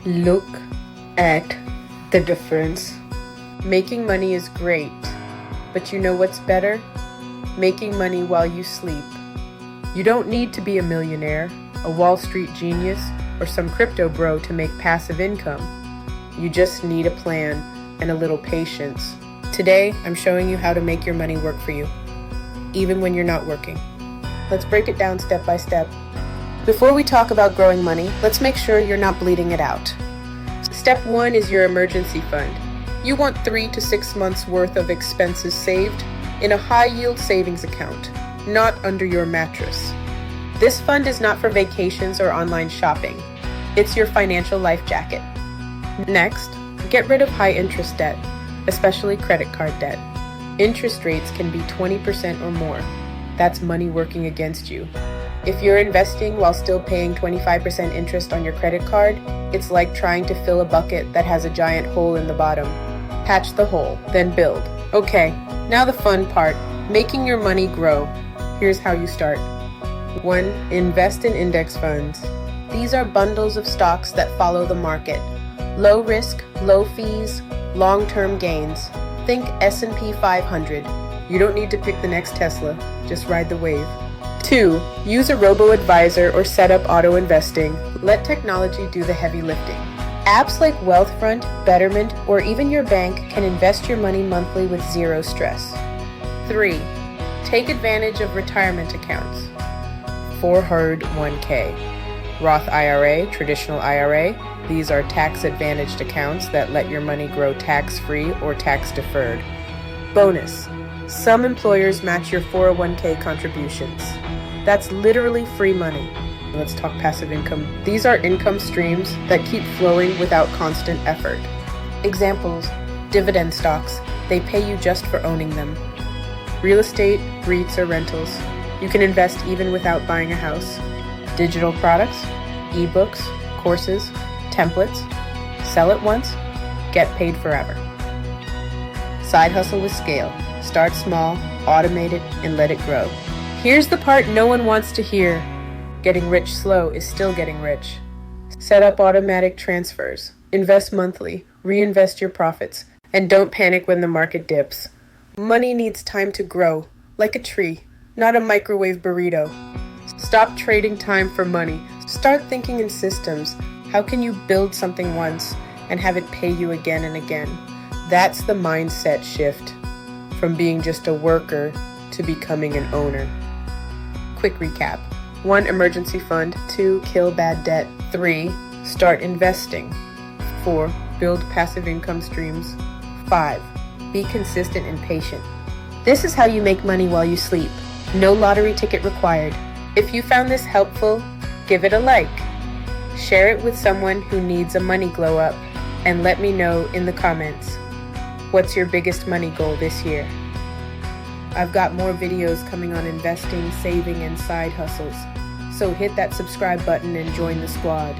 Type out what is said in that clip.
Look at the difference. Making money is great, but you know what's better? Making money while you sleep. You don't need to be a millionaire, a Wall Street genius, or some crypto bro to make passive income. You just need a plan and a little patience. Today, I'm showing you how to make your money work for you, even when you're not working. Let's break it down step by step. Before we talk about growing money, let's make sure you're not bleeding it out. Step 1 is your emergency fund. You want 3 to 6 months worth of expenses saved in a high-yield savings account, not under your mattress. This fund is not for vacations or online shopping. It's your financial life jacket. Next, get rid of high-interest debt, especially credit card debt. Interest rates can be 20% or more. That's money working against you. If you're investing while still paying 25% interest on your credit card, it's like trying to fill a bucket that has a giant hole in the bottom. Patch the hole, then build. Okay, now the fun part, making your money grow. Here's how you start. 1. Invest in index funds. These are bundles of stocks that follow the market. Low risk, low fees, long-term gains. Think S&P 500. You don't need to pick the next Tesla, just ride the wave. 2. Use a robo-advisor or set up auto-investing. Let technology do the heavy lifting. Apps like Wealthfront, Betterment, or even your bank can invest your money monthly with zero stress. 3. Take advantage of retirement accounts. 401k. Roth IRA, traditional IRA. These are tax-advantaged accounts that let your money grow tax-free or tax-deferred. Bonus. Some employers match your 401k contributions. That's literally free money. Let's talk passive income. These are income streams that keep flowing without constant effort. Examples: dividend stocks. They pay you just for owning them. Real estate, REITs, or rentals. You can invest even without buying a house. Digital products, ebooks, courses, templates. Sell it once, get paid forever. Side hustle with scale. Start small, automate it, and let it grow. Here's the part no one wants to hear. Getting rich slow is still getting rich. Set up automatic transfers. Invest monthly. Reinvest your profits. And don't panic when the market dips. Money needs time to grow, like a tree, not a microwave burrito. Stop trading time for money. Start thinking in systems. How can you build something once and have it pay you again and again? That's the mindset shift. From being just a worker to becoming an owner. Quick recap. 1. Emergency fund. 2. Kill bad debt. 3. Start investing. 4. Build passive income streams. 5. Be consistent and patient. This is how you make money while you sleep. No lottery ticket required. If you found this helpful, give it a like. Share it with someone who needs a money glow up, and let me know in the comments. What's your biggest money goal this year? I've got more videos coming on investing, saving, and side hustles. So hit that subscribe button and join the squad.